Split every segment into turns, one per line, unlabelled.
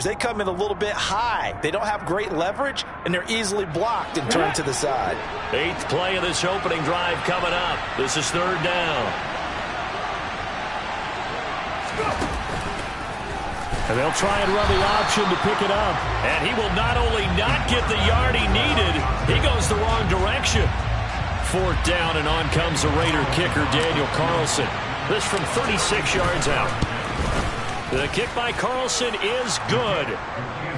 They come in a little bit high. They don't have great leverage, and they're easily blocked and turned to the side.
8th play of this opening drive coming up. This is 3rd down.
And they'll try and run the option to pick it up.
And he will not only not get the yard he needed, he goes the wrong direction. 4th down, and on comes the Raider kicker, Daniel Carlson. This from 36 yards out. The kick by Carlson is good.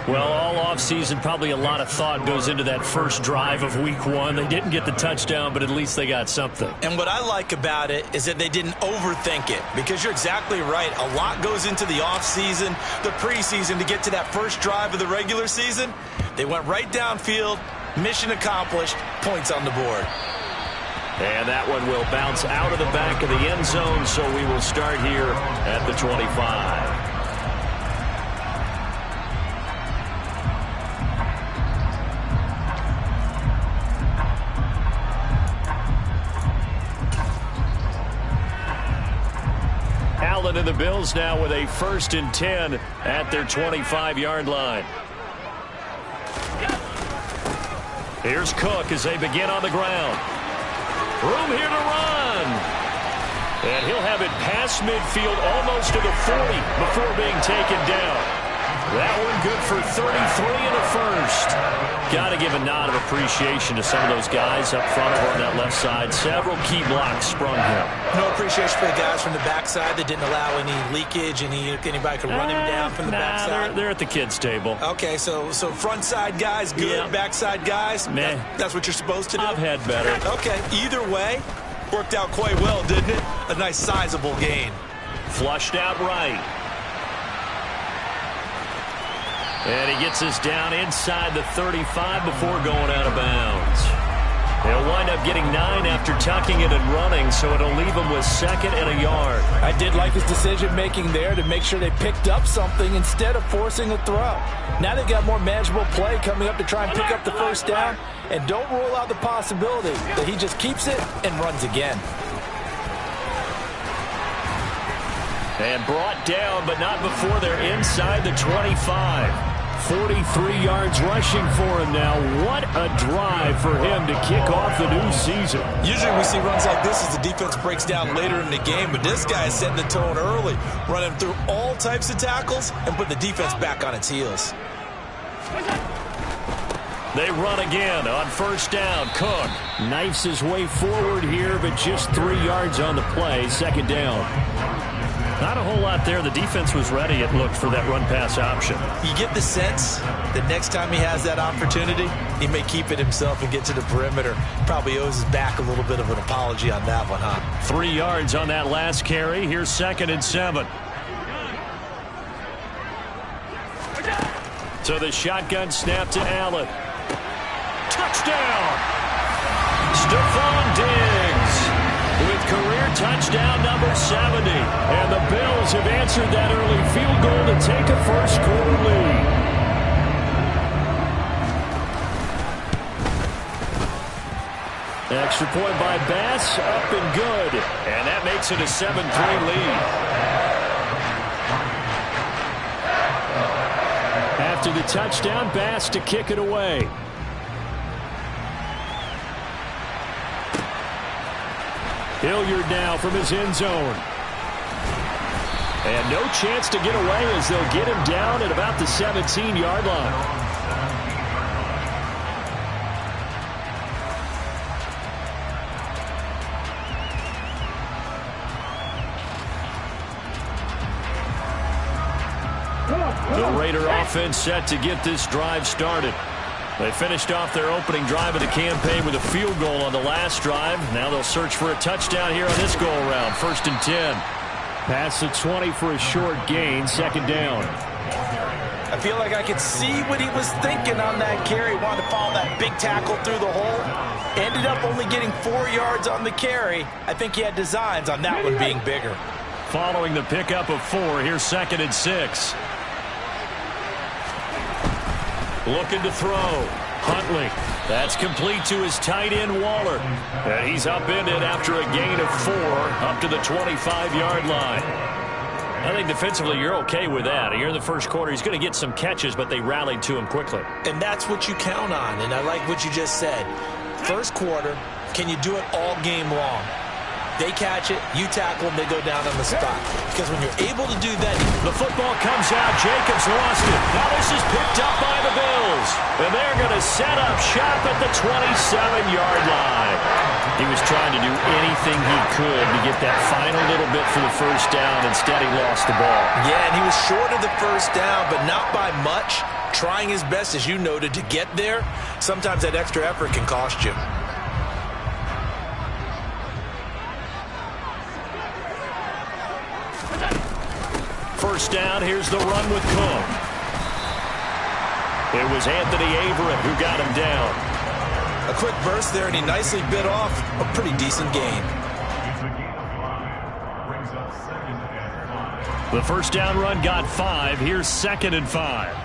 Well, all offseason, probably a lot of thought goes into that first drive of week 1. They didn't get the touchdown, but at least they got something.
And what I like about it is that they didn't overthink it, because you're exactly right. A lot goes into the offseason, the preseason, to get to that first drive of the regular season. They went right downfield, mission accomplished, points on the board.
And that one will bounce out of the back of the end zone, so we will start here at the 25. Allen and the Bills now with a 1st and 10 at their 25-yard line. Here's Cook as they begin on the ground. Room here to run. And he'll have it past midfield almost to the 40 before being taken down. That one good for 33 and a first. Got to give a nod of appreciation to some of those guys up front over on that left side. Several key blocks sprung him.
No appreciation for the guys from the backside that didn't allow any leakage, anybody could run him down from the backside.
They're at the kids' table.
Okay, so front side guys good, backside guys,
meh.
That's what you're supposed to do?
I've had better.
Okay, either way, worked out quite well, didn't it? A nice sizable gain.
Flushed out right. And he gets us down inside the 35 before going out of bounds. He'll wind up getting 9 after tucking it and running, so it'll leave him with 2nd and a yard.
I did like his decision-making there to make sure they picked up something instead of forcing a throw. Now they've got more manageable play coming up to try and pick up the first down, and don't rule out the possibility that he just keeps it and runs again.
And brought down, but not before they're inside the 25. 43 yards rushing for him now. What a drive for him to kick off the new season.
Usually we see runs like this as the defense breaks down later in the game, but this guy is setting the tone early, running through all types of tackles and putting the defense back on its heels.
They run again on 1st down. Cook knifes his way forward here, but just 3 yards on the play. 2nd down. Not a whole lot there. The defense was ready, it looked, for that run-pass option.
You get the sense that next time he has that opportunity, he may keep it himself and get to the perimeter. Probably owes his back a little bit of an apology on that one, huh?
3 yards on that last carry. Here's 2nd and 7. So the shotgun snap to Allen. Touchdown! Stephon Diggs with career touchdown number 70. And the Bills have answered that early field goal to take a first-quarter lead. Extra point by Bass, up and good. And that makes it a 7-3 lead. After the touchdown, Bass to kick it away. Hilliard now from his end zone. And no chance to get away as they'll get him down at about the 17-yard line. The Raider offense set to get this drive started. They finished off their opening drive of the campaign with a field goal on the last drive. Now they'll search for a touchdown here on this go-around. 1st and 10. Past the 20 for a short gain. 2nd down.
I feel like I could see what he was thinking on that carry. Wanted to follow that big tackle through the hole. Ended up only getting 4 yards on the carry. I think he had designs on that one being bigger.
Following the pickup of 4, here's 2nd and 6. Looking to throw. Huntley. That's complete to his tight end, Waller. And he's upended after a gain of 4 up to the 25-yard line. I think defensively you're okay with that. You're in the first quarter. He's going to get some catches, but they rallied to him quickly.
And that's what you count on, and I like what you just said. First quarter, can you do it all game long? They catch it, you tackle them, they go down on the spot. Because when you're able to do that,
the football comes out. Jacobs lost it. Now this is picked up by the Bills. And they're going to set up shop at the 27-yard line. He was trying to do anything he could to get that final little bit for the first down. Instead, he lost the ball.
Yeah, and he was short of the first down, but not by much. Trying his best, as you noted, to get there. Sometimes that extra effort can cost you.
First down, here's the run with Cook. It was Anthony Averett who got him down.
A quick burst there, and he nicely bit off a pretty decent gain.
The first down run got 5. Here's 2nd and 5.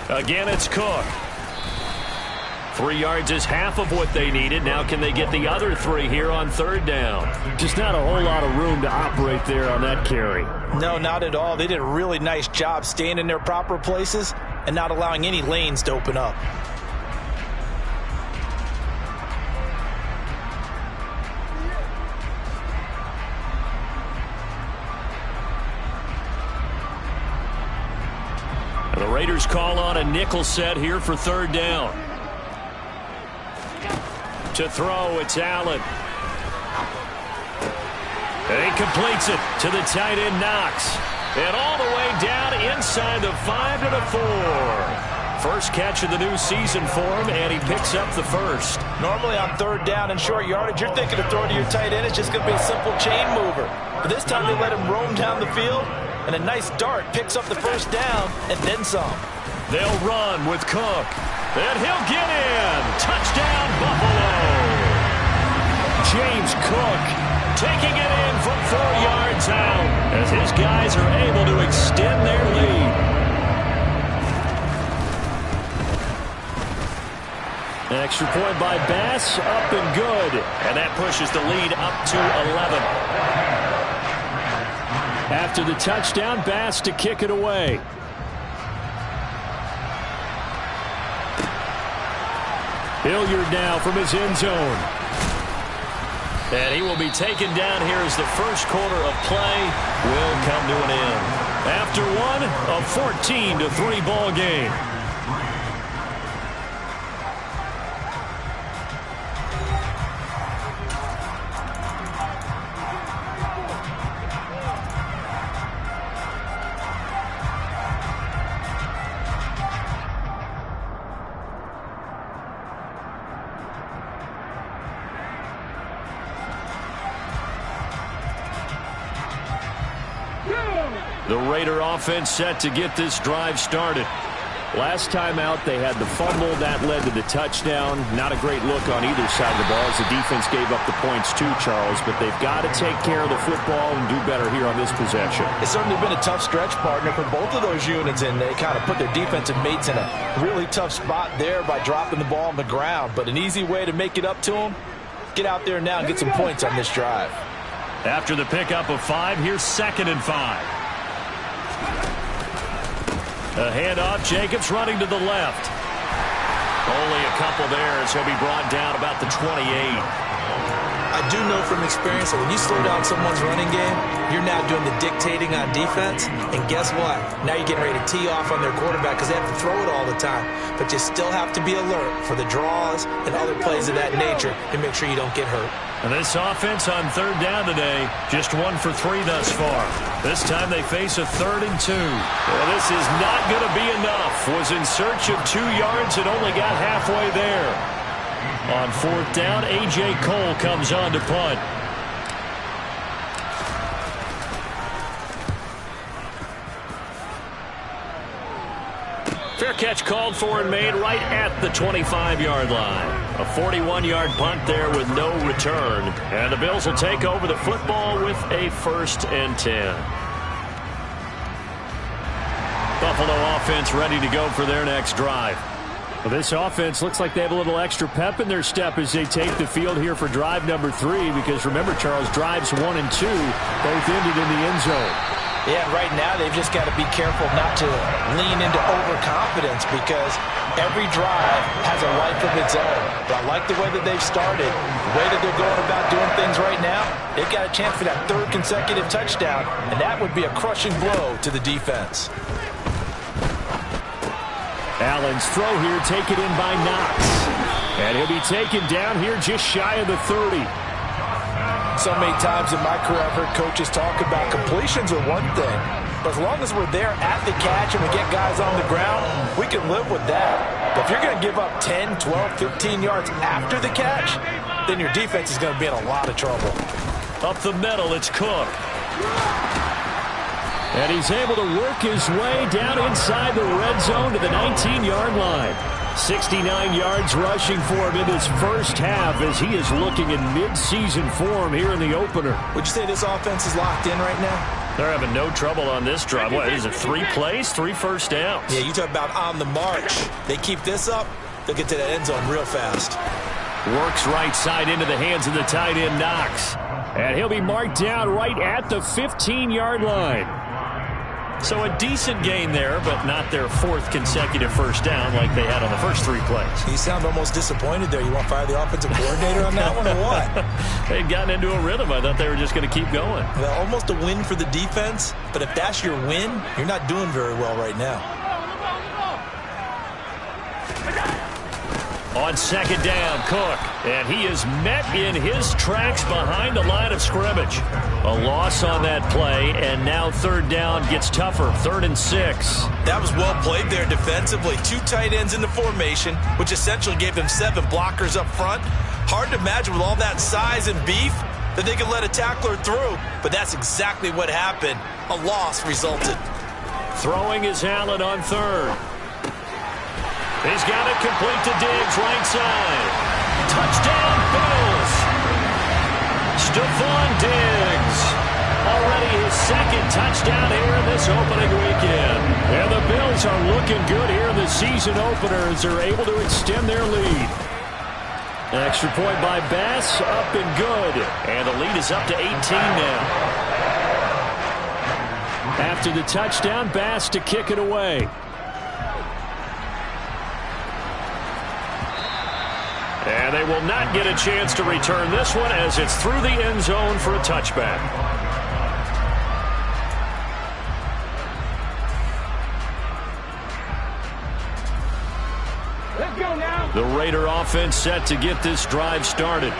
Again, it's Cook. 3 yards is half of what they needed. Now can they get the other 3 here on 3rd down?
Just not a whole lot of room to operate there on that carry.
No, not at all. They did a really nice job staying in their proper places and not allowing any lanes to open up.
And the Raiders call on a nickel set here for 3rd down. To throw, it's Allen. And he completes it to the tight end, Knox. And all the way down inside the 5 to the 4. First catch of the new season for him, and he picks up the first.
Normally on 3rd down and short yardage, you're thinking of throwing to your tight end. It's just going to be a simple chain mover. But this time they let him roam down the field, and a nice dart picks up the first down and then some.
They'll run with Cook. And he'll get in. Touchdown, Buffalo. James Cook taking it in from 4 yards out as his guys are able to extend their lead. An extra point by Bass, up and good. And that pushes the lead up to 11. After the touchdown, Bass to kick it away. Hilliard now from his end zone. And he will be taken down here as the first quarter of play will come to an end. After one, a 14-3 ball game. The Raider offense set to get this drive started. Last time out, they had the fumble. That led to the touchdown. Not a great look on either side of the ball as the defense gave up the points too, Charles. But they've got to take care of the football and do better here on this possession.
It's certainly been a tough stretch, partner, for both of those units, and they kind of put their defensive mates in a really tough spot there by dropping the ball on the ground. But an easy way to make it up to them, get out there now and get some points on this drive.
After the pickup of 5, here's 2nd and 5. A handoff, Jacobs running to the left. Only a couple there as he'll be brought down about the 28.
I do know from experience that when you slow down someone's running game, you're now doing the dictating on defense. And guess what? Now you're getting ready to tee off on their quarterback because they have to throw it all the time. But you still have to be alert for the draws and other plays of that nature to make sure you don't get hurt.
And this offense on 3rd down today, just 1 for 3 thus far. This time they face a 3rd and 2. Well, this is not going to be enough. Was in search of 2 yards and only got halfway there. On 4th down, A.J. Cole comes on to punt. Fair catch called for and made right at the 25-yard line. A 41-yard punt there with no return. And the Bills will take over the football with a 1st and 10. Buffalo offense ready to go for their next drive. Well, this offense looks like they have a little extra pep in their step as they take the field here for drive number 3, because remember, Charles, drives 1 and 2 both ended in the end zone.
Yeah, right now they've just got to be careful not to lean into overconfidence, because every drive has a life of its own. But I like the way that they've started, the way that they're going about doing things right now. They've got a chance for that 3rd consecutive touchdown, and that would be a crushing blow to the defense.
Allen's throw here taken in by Knox. And he'll be taken down here just shy of the 30.
So many times in my career I've heard coaches talk about completions are one thing, but as long as we're there at the catch and we get guys on the ground, we can live with that. But if you're going to give up 10, 12, 15 yards after the catch, then your defense is going to be in a lot of trouble.
Up the middle, it's Cook. And he's able to work his way down inside the red zone to the 19-yard line. 69 yards rushing for him in this first half as he is looking in mid-season form here in the opener.
Would you say this offense is locked in right now?
They're having no trouble on this drive. What is it, 3 plays, 3 first downs?
Yeah, you talk about on the march. They keep this up, they'll get to that end zone real fast.
Works right side into the hands of the tight end, Knox. And he'll be marked down right at the 15-yard line. So a decent gain there, but not their 4th consecutive first down like they had on the first 3 plays.
You sound almost disappointed there. You want to fire the offensive coordinator on that one or what?
They'd gotten into a rhythm. I thought they were just going to keep going.
Well, almost a win for the defense, but if that's your win, you're not doing very well right now.
On 2nd down, Cook. And he is met in his tracks behind the line of scrimmage. A loss on that play, and now 3rd down gets tougher. 3rd and 6.
That was well played there defensively. 2 tight ends in the formation, which essentially gave them 7 blockers up front. Hard to imagine with all that size and beef that they could let a tackler through, but that's exactly what happened. A loss resulted.
Throwing is Allen on 3rd. He's got it complete to Diggs, right side. Touchdown, Bills. Stephon Diggs. Already his 2nd touchdown here in this opening weekend. And the Bills are looking good here in the season opener as they're able to extend their lead. Extra point by Bass, up and good. And the lead is up to 18 now. After the touchdown, Bass to kick it away. And they will not get a chance to return this one as it's through the end zone for a touchback.
Let's go now.
The Raider offense set to get this drive started.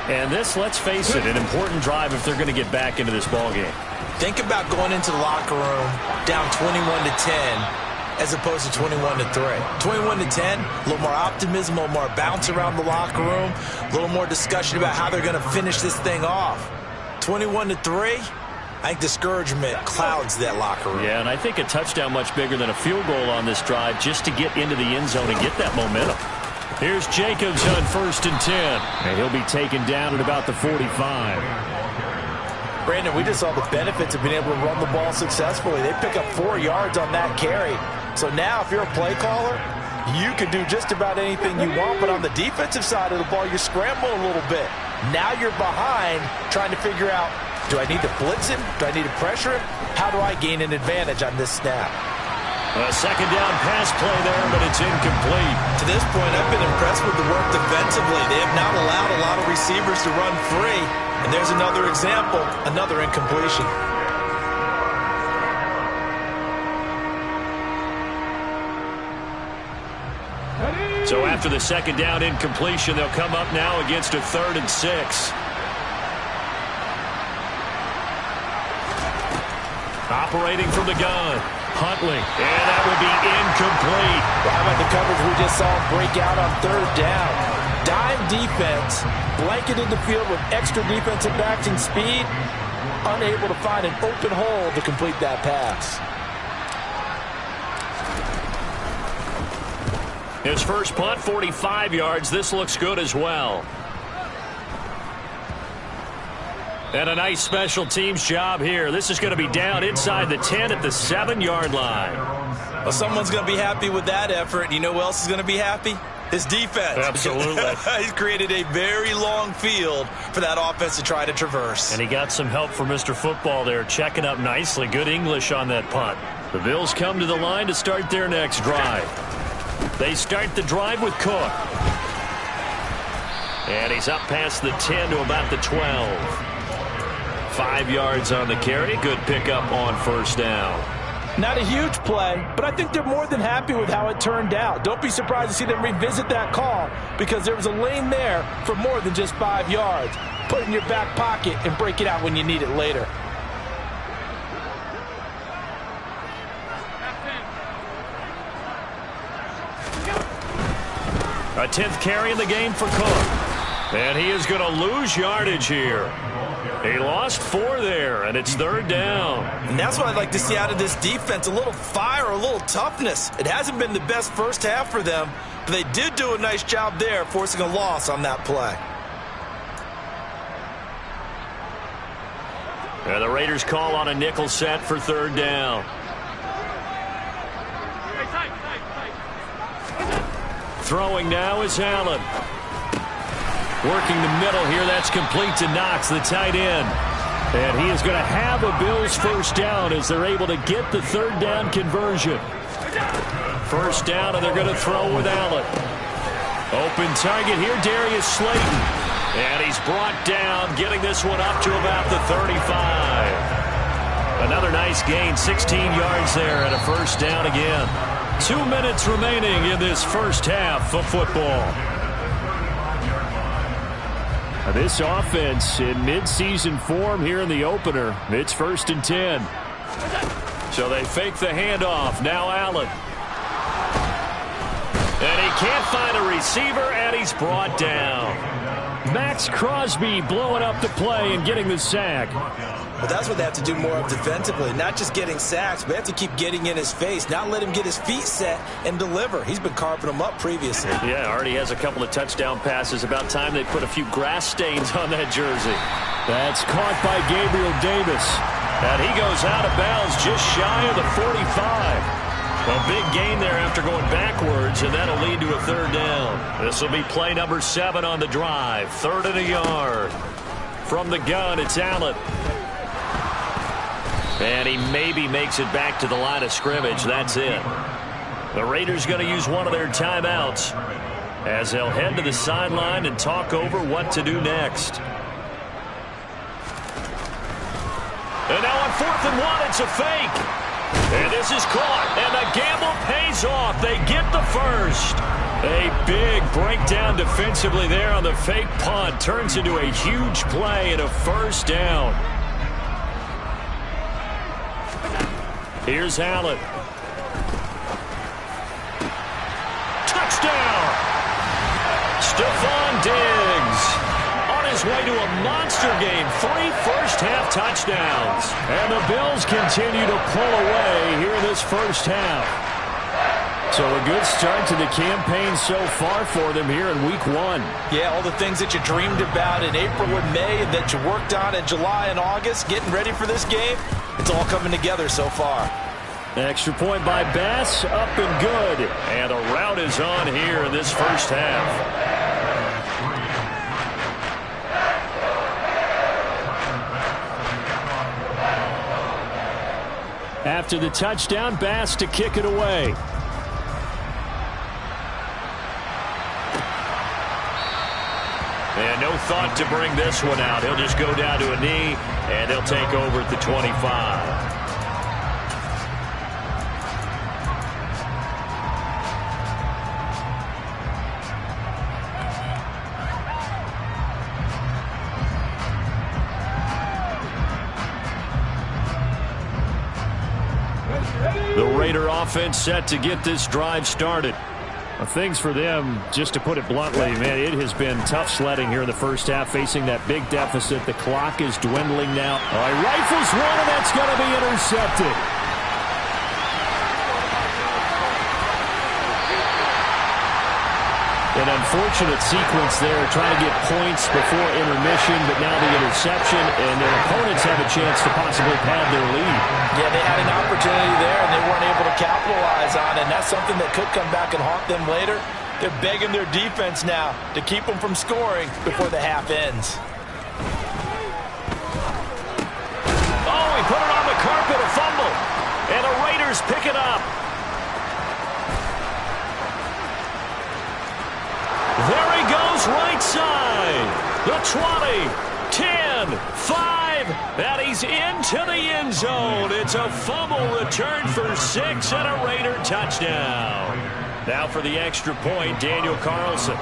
And this, let's face it, an important drive if they're going to get back into this ballgame.
Think about going into the locker room down 21-10. As opposed to 21-3. 21-10, a little more optimism, a little more bounce around the locker room, a little more discussion about how they're going to finish this thing off. 21-3, I think discouragement clouds that locker room.
Yeah, and I think a touchdown much bigger than a field goal on this drive just to get into the end zone and get that momentum. Here's Jacobs on 1st and 10, and he'll be taken down at about the 45.
Brandon, we just saw the benefits of being able to run the ball successfully. They pick up 4 yards on that carry. So now if you're a play caller, you can do just about anything you want, but on the defensive side of the ball, you scramble a little bit. Now you're behind trying to figure out, do I need to blitz him? Do I need to pressure him? How do I gain an advantage on this snap?
A 2nd down pass play there, but it's incomplete.
To this point, I've been impressed with the work defensively. They have not allowed a lot of receivers to run free. And there's another example, another incompletion.
So after the 2nd down incompletion, they'll come up now against a 3rd and 6. Operating from the gun, Huntley, and that would be incomplete.
Well, how about the coverage we just saw break out on 3rd down? Dime defense, blanketed the field with extra defensive backs and speed, unable to find an open hole to complete that pass.
His first punt, 45 yards. This looks good as well. And a nice special teams job here. This is going to be down inside the 10 at the 7-yard line.
Well, someone's going to be happy with that effort. And you know who else is going to be happy? His defense.
Absolutely.
He's created a very long field for that offense to try to traverse.
And he got some help from Mr. Football there, checking up nicely. Good English on that punt. The Bills come to the line to start their next drive. They start the drive with Cook. And he's up past the 10 to about the 12. 5 yards on the carry. Good pickup on first down.
Not a huge play, but I think they're more than happy with how it turned out. Don't be surprised to see them revisit that call because there was a lane there for more than just 5 yards. Put it in your back pocket and break it out when you need it later.
A 10th carry in the game for Cook. And he is going to lose yardage here. He lost 4 there, and it's 3rd down.
And that's what I'd like to see out of this defense, a little fire, a little toughness. It hasn't been the best first half for them, but they did do a nice job there, forcing a loss on that play.
And the Raiders call on a nickel set for 3rd down. Throwing now is Allen. Working the middle here. That's complete to Knox, the tight end. And he is going to have a Bills first down as they're able to get the 3rd down conversion. First down, and they're going to throw with Allen. Open target here, Darius Slayton. And he's brought down, getting this one up to about the 35. Another nice gain, 16 yards there, and a first down again. 2 minutes remaining in this first half of football. This offense in mid-season form here in the opener. It's 1st and 10. So they fake the handoff. Now Allen. And he can't find a receiver, and he's brought down. Max Crosby blowing up the play and getting the sack.
Well, that's what they have to do more of defensively. Not just getting sacks, but they have to keep getting in his face. Not let him get his feet set and deliver. He's been carving them up previously.
Yeah, already has a couple of touchdown passes. About time they put a few grass stains on that jersey. That's caught by Gabriel Davis. And he goes out of bounds just shy of the 45. A big gain there after going backwards, and that'll lead to a 3rd down. This will be play number 7 on the drive. 3rd and a yard. From the gun, it's Allen. And he maybe makes it back to the line of scrimmage. That's it. The Raiders going to use one of their timeouts as they'll head to the sideline and talk over what to do next. And now on 4th and 1, it's a fake. And this is caught, and the gamble pays off. They get the first. A big breakdown defensively there on the fake punt. Turns into a huge play and a first down. Here's Allen. Touchdown! Stephon Diggs on his way to a monster game. 3 first-half touchdowns. And the Bills continue to pull away here in this first half. So a good start to the campaign so far for them here in Week 1.
Yeah, all the things that you dreamed about in April and May and that you worked on in July and August, getting ready for this game, it's all coming together so far.
Extra point by Bass, up and good. And the route is on here in this first half. After the touchdown, Bass to kick it away. And no thought to bring this one out. He'll just go down to a knee, and they'll take over at the 25. The Raider offense set to get this drive started. Well, things for them, just to put it bluntly, man, it has been tough sledding here in the first half, facing that big deficit. The clock is dwindling now. All right, rifles one, and that's going to be intercepted. An unfortunate sequence there, trying to get points before intermission, but now the interception, and their opponents have a chance to possibly pad their lead.
Yeah, they had an opportunity there, and they weren't able to capitalize on it, and that's something that could come back and haunt them later. They're begging their defense now to keep them from scoring before the half ends.
Oh, he put it on the carpet, a fumble, and the Raiders pick it up. There he goes, right side. The 20, 10, 5, and he's into the end zone. It's a fumble return for 6 and a Raider touchdown. Now for the extra point, Daniel Carlson.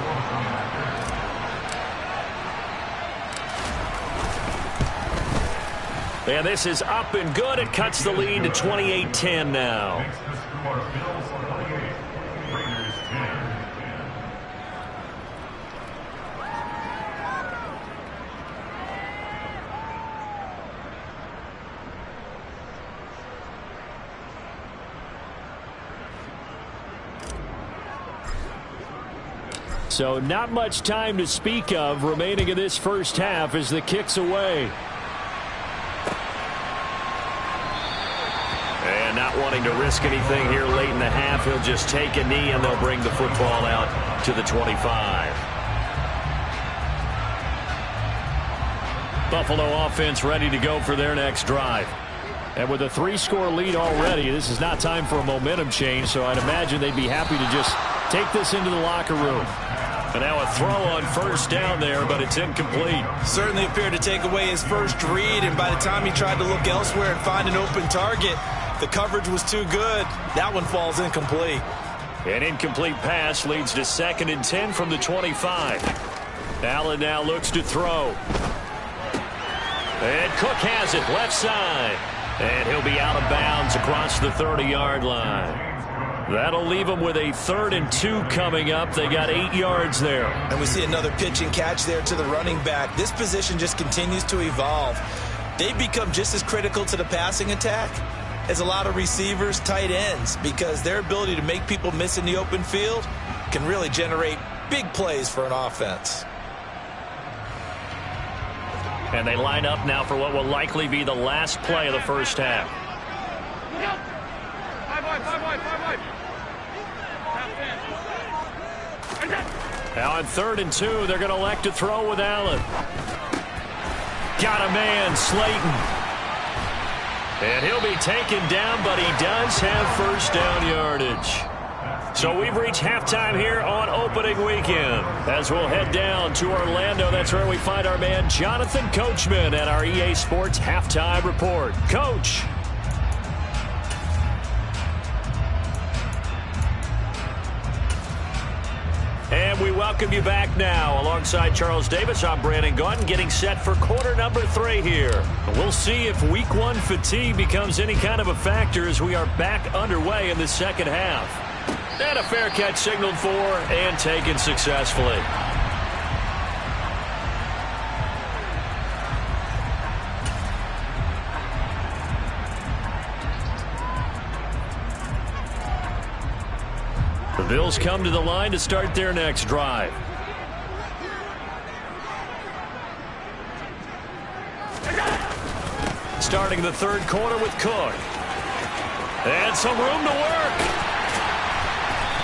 And this is up and good. It cuts the lead to 28-10 now. So not much time to speak of remaining in this first half as the kick's away. And not wanting to risk anything here late in the half, he'll just take a knee and they'll bring the football out to the 25. Buffalo offense ready to go for their next drive. And with a 3-score lead already, this is not time for a momentum change, so I'd imagine they'd be happy to just take this into the locker room. And now a throw on first down there, but it's incomplete.
Certainly appeared to take away his first read, and by the time he tried to look elsewhere and find an open target, the coverage was too good. That one falls incomplete.
An incomplete pass leads to 2nd and 10 from the 25. Allen now looks to throw. And Cook has it left side. And he'll be out of bounds across the 30-yard line. That'll leave them with a 3rd and 2 coming up. They got 8 yards there.
And we see another pitch and catch there to the running back. This position just continues to evolve. They become just as critical to the passing attack as a lot of receivers, tight ends, because their ability to make people miss in the open field can really generate big plays for an offense.
And they line up now for what will likely be the last play of the first half. Now on 3rd and 2, they're going to elect to throw with Allen. Got a man, Slayton. And he'll be taken down, but he does have first down yardage. So we've reached halftime here on opening weekend. As we'll head down to Orlando, that's where we find our man Jonathan Coachman at our EA Sports Halftime Report. Coach. And we welcome you back now. Alongside Charles Davis, I'm Brandon Gaudin, getting set for quarter number 3 here. We'll see if week 1 fatigue becomes any kind of a factor as we are back underway in the second half. And a fair catch signaled for and taken successfully. The Bills come to the line to start their next drive. Starting the 3rd quarter with Cook. And some room to work.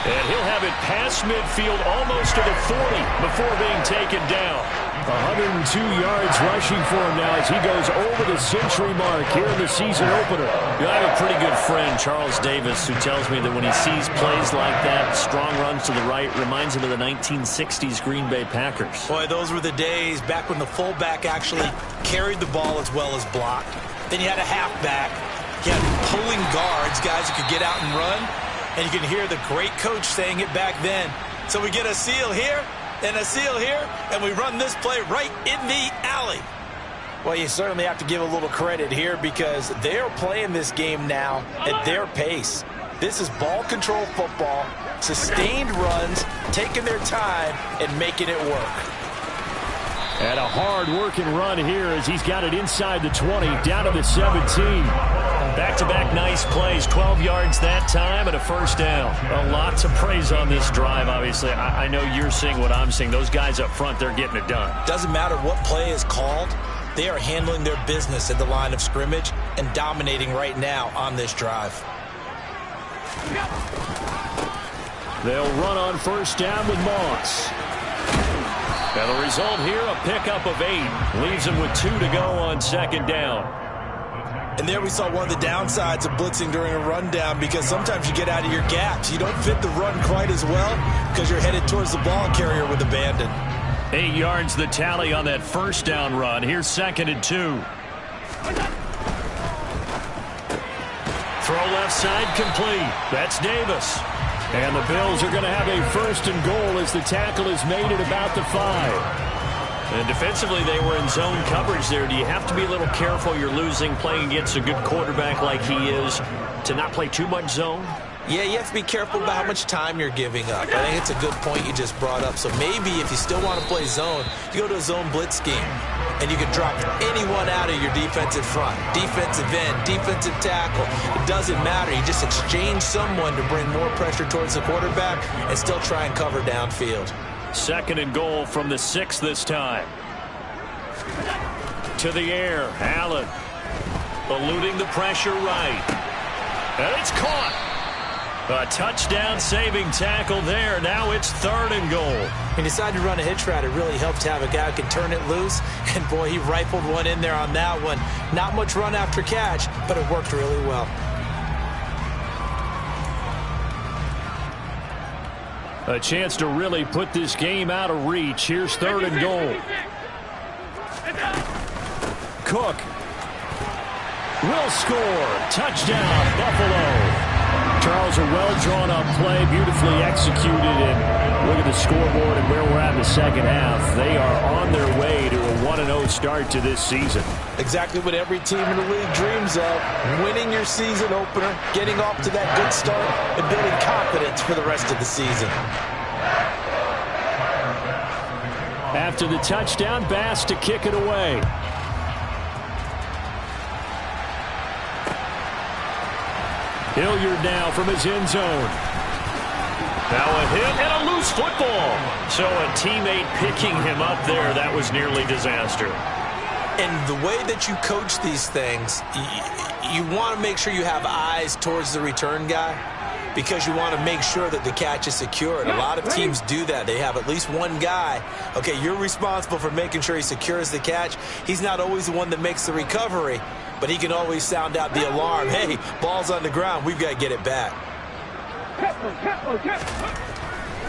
And he'll have it past midfield almost to the 40 before being taken down.
102 yards rushing for him now as he goes over the century mark here in the season opener.
I have a pretty good friend, Charles Davis, who tells me that when he sees plays like that, strong runs to the right, reminds him of the 1960s Green Bay Packers.
Boy, those were the days back when the fullback actually carried the ball as well as blocked. Then you had a halfback. You had pulling guards, guys who could get out and run. And you can hear the great coach saying it back then. So we get a seal here and a seal here, and we run this play right in the alley. Well, you certainly have to give a little credit here because they're playing this game now at their pace. This is ball control football, sustained runs, taking their time, and making it work.
And a hard-working run here as he's got it inside the 20, down to the 17.
Back-to-back nice plays, 12 yards that time and a first down. A lot to praise on this drive, obviously. I know you're seeing what I'm seeing. Those guys up front, they're getting it done.
Doesn't matter what play is called. They are handling their business at the line of scrimmage and dominating right now on this drive.
They'll run on first down with Moss.
And the result here, a pickup of 8. Leaves him with 2 to go on second down.
And there we saw one of the downsides of blitzing during a rundown, because sometimes you get out of your gaps. You don't fit the run quite as well because you're headed towards the ball carrier with abandon.
8 yards the tally on that first down run. Here's 2nd and 2. Throw left side complete. That's Davis.
And the Bills are going to have a 1st and goal as the tackle is made at about the 5.
And defensively, they were in zone coverage there. Do you have to be a little careful? You're losing, playing against a good quarterback like he is, to not play too much zone?
Yeah, you have to be careful about how much time you're giving up. I think it's a good point you just brought up. So maybe if you still want to play zone, you go to a zone blitz scheme, and you can drop anyone out of your defensive front, defensive end, defensive tackle. It doesn't matter. You just exchange someone to bring more pressure towards the quarterback and still try and cover downfield.
2nd and goal from the 6 this time. To the air, Allen. Eluding the pressure right. And it's caught. A touchdown saving tackle there. Now it's 3rd and goal.
When you decide to run a hitch route, it really helps to have a guy who can turn it loose. And boy, he rifled one in there on that one. Not much run after catch, but it worked really well.
A chance to really put this game out of reach. Here's 3rd and goal. Cook will score. Touchdown, Buffalo. Charles, a well-drawn-up play, beautifully executed, and look at the scoreboard and where we're at in the second half. They are on their way to a 1-0 start to this season.
Exactly what every team in the league dreams of, winning your season opener, getting off to that good start, and building confidence for the rest of the season.
After the touchdown, Bass to kick it away. Hilliard now from his end zone.
Now a hit and a loose football. So a teammate picking him up there, that was nearly disaster.
And the way that you coach these things, you want to make sure you have eyes towards the return guy, because you want to make sure that the catch is secured. A lot of teams do that. They have at least one guy. Okay, you're responsible for making sure he secures the catch. He's not always the one that makes the recovery, but he can always sound out the alarm. Hey, ball's on the ground. We've got to get it back.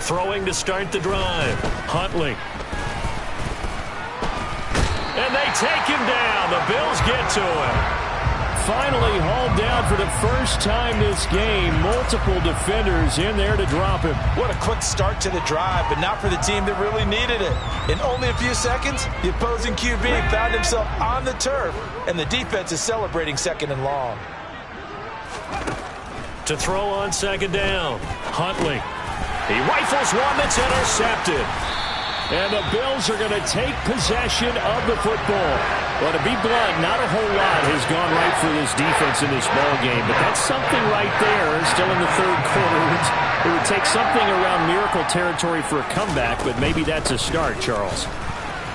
Throwing to start the drive. Huntley. And they take him down. The Bills get to him.
Finally hauled down for the first time this game. Multiple defenders in there to drop him.
What a quick start to the drive, but not for the team that really needed it. In only a few seconds, the opposing QB found himself on the turf, and the defense is celebrating 2nd and long.
To throw on 2nd down, Huntley. He rifles one that's intercepted.
And the Bills are going to take possession of the football. Well, to be blunt, not a whole lot has gone right for this defense in this ball game, but that's something right there. Still in the 3rd quarter. It would take something around miracle territory for a comeback, but maybe that's a start, Charles.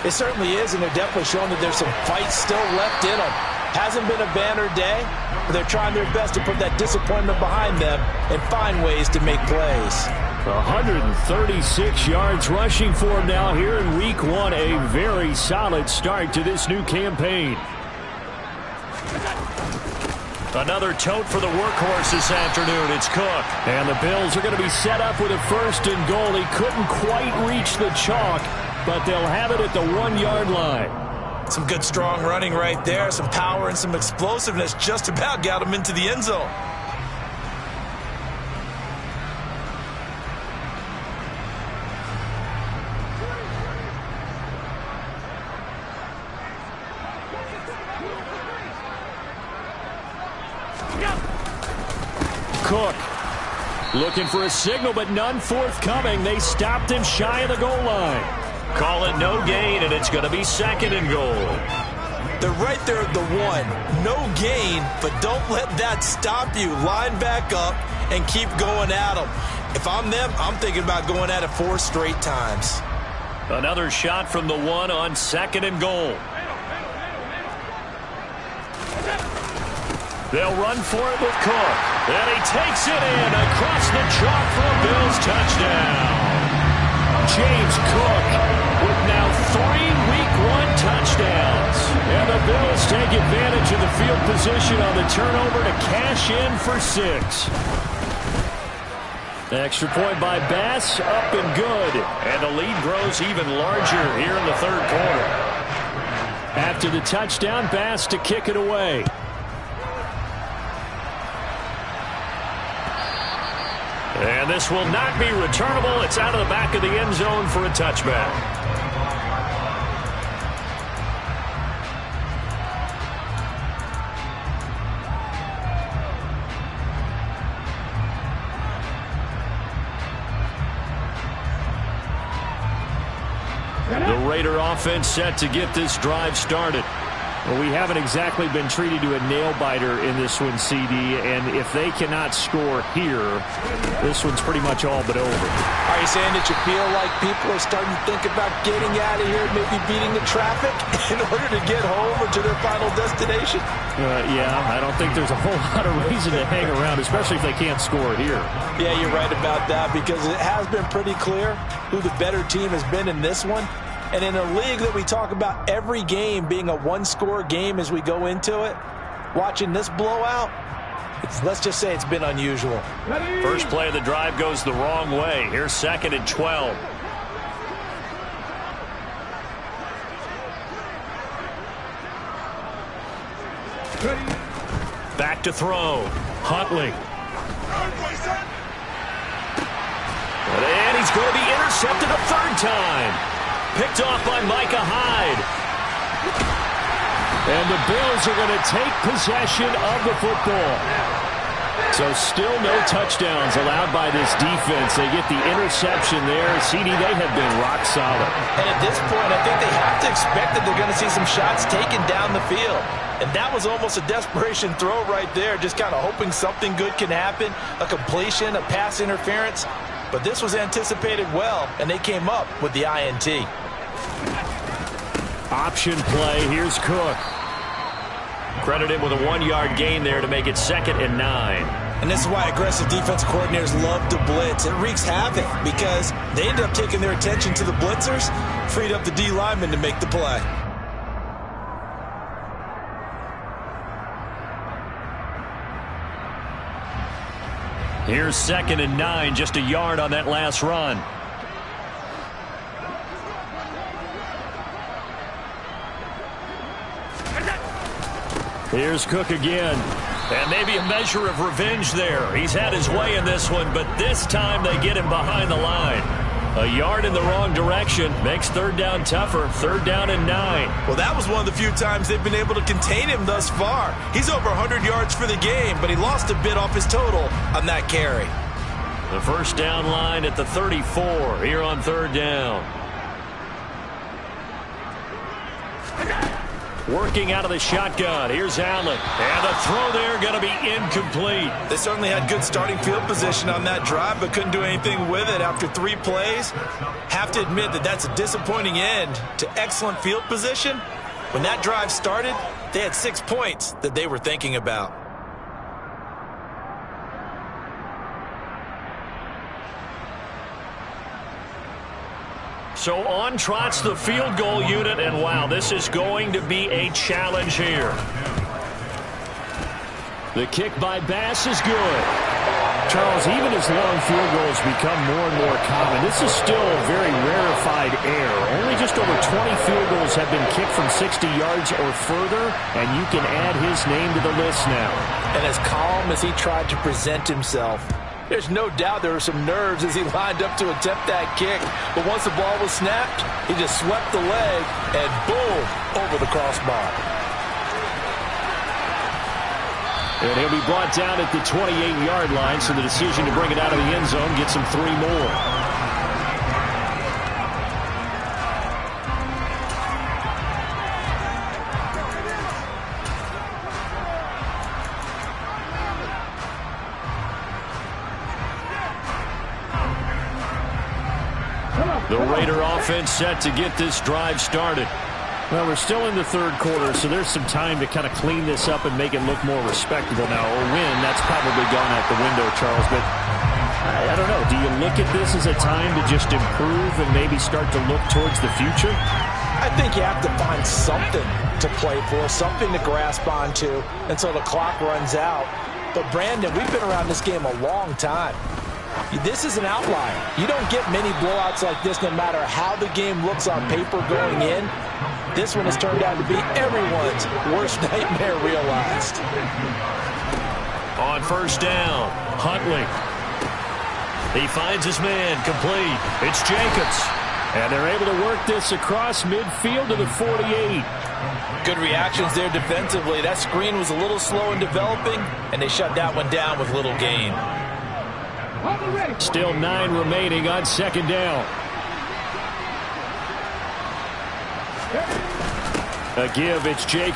It certainly is, and they're definitely showing that there's some fight still left in them. Hasn't been a banner day, but they're trying their best to put that disappointment behind them and find ways to make plays.
136 yards rushing for him now here in week 1. A very solid start to this new campaign.
Another tote for the workhorse this afternoon. It's Cook.
And the Bills are going to be set up with a 1st and goal. He couldn't quite reach the chalk, but they'll have it at the 1-yard line.
Some good strong running right there. Some power and some explosiveness just about got him into the end zone.
Cook looking for a signal, but none forthcoming. They stopped him shy of the goal line.
Call it no gain, and it's going to be 2nd and goal.
They're right there at the 1. No gain, but don't let that stop you. Line back up and keep going at them. If I'm them, I'm thinking about going at it 4 straight times.
Another shot from the 1 on 2nd and goal. They'll run for it with Cook. And he takes it in across the chalk for a Bills touchdown. James Cook with now 3 Week 1 touchdowns. And the Bills take advantage of the field position on the turnover to cash in for 6. The extra point by Bass, up and good. And the lead grows even larger here in the 3rd quarter. After the touchdown, Bass to kick it away. And this will not be returnable. It's out of the back of the end zone for a touchback. The Raider offense set to get this drive started. Well, we haven't exactly been treated to a nail-biter in this one, CD, and if they cannot score here, this one's pretty much all but over.
Are you saying that you feel like people are starting to think about getting out of here, maybe beating the traffic in order to get home or to their final destination?
Yeah, I don't think there's a whole lot of reason to hang around, especially if they can't score here.
Yeah, you're right about that, because it has been pretty clear who the better team has been in this one. And in a league that we talk about every game being a 1-score game as we go into it, watching this blowout, let's just say it's been unusual.
First play of the drive goes the wrong way. Here's 2nd and 12. Back to throw. Huntley. And he's going to be intercepted a 3rd time. Picked off by Micah Hyde.
And the Bills are going to take possession of the football. So still no touchdowns allowed by this defense. They get the interception there. CD, they have been rock solid.
And at this point, I think they have to expect that they're going to see some shots taken down the field. And that was almost a desperation throw right there, just kind of hoping something good can happen, a completion, a pass interference. But this was anticipated well, and they came up with the INT.
Option play. Here's Cook.
Credit him with a 1-yard gain there to make it 2nd and 9.
And this is why aggressive defense coordinators love to blitz. It wreaks havoc because they end up taking their attention to the blitzers, freed up the D lineman to make the play.
Here's 2nd and 9, just a yard on that last run.
Here's Cook again.
And maybe a measure of revenge there. He's had his way in this one, but this time they get him behind the line. A yard in the wrong direction makes 3rd down tougher. 3rd down and 9.
Well, that was one of the few times they've been able to contain him thus far. He's over 100 yards for the game, but he lost a bit off his total on that carry.
The first down line at the 34 here on 3rd down. Working out of the shotgun. Here's Allen. And the throw there going to be incomplete.
They certainly had good starting field position on that drive, but couldn't do anything with it after 3 plays. Have to admit that that's a disappointing end to excellent field position. When that drive started, they had 6 points that they were thinking about.
So on trots the field goal unit, and wow, this is going to be a challenge here.
The kick by Bass is good. Charles, even as long field goals become more and more common, this is still a very rarefied air. Only just over 20 field goals have been kicked from 60 yards or further, and you can add his name to the list now.
And as calm as he tried to present himself, there's no doubt there were some nerves as he lined up to attempt that kick. But once the ball was snapped, he just swept the leg and boom, over the crossbar.
And he'll be brought down at the 28-yard line, so the decision to bring it out of the end zone gets him 3 more.
The Raider offense set to get this drive started.
Well, we're still in the third quarter, so there's some time to kind of clean this up and make it look more respectable now. A win, that's probably gone out the window, Charles, but I don't know. Do you look at this as a time to just improve and maybe start to look towards the future?
I think you have to find something to play for, something to grasp onto until the clock runs out. But, Brandon, we've been around this game a long time. This is an outlier. You don't get many blowouts like this no matter how the game looks on paper going in. This one has turned out to be everyone's worst nightmare realized.
On first down, Huntley. He finds his man complete. It's Jacobs.
And they're able to work this across midfield to the 48.
Good reactions there defensively. That screen was a little slow in developing, and they shut that one down with little gain.
Still 9 remaining on second down. A give, it's Jacobs.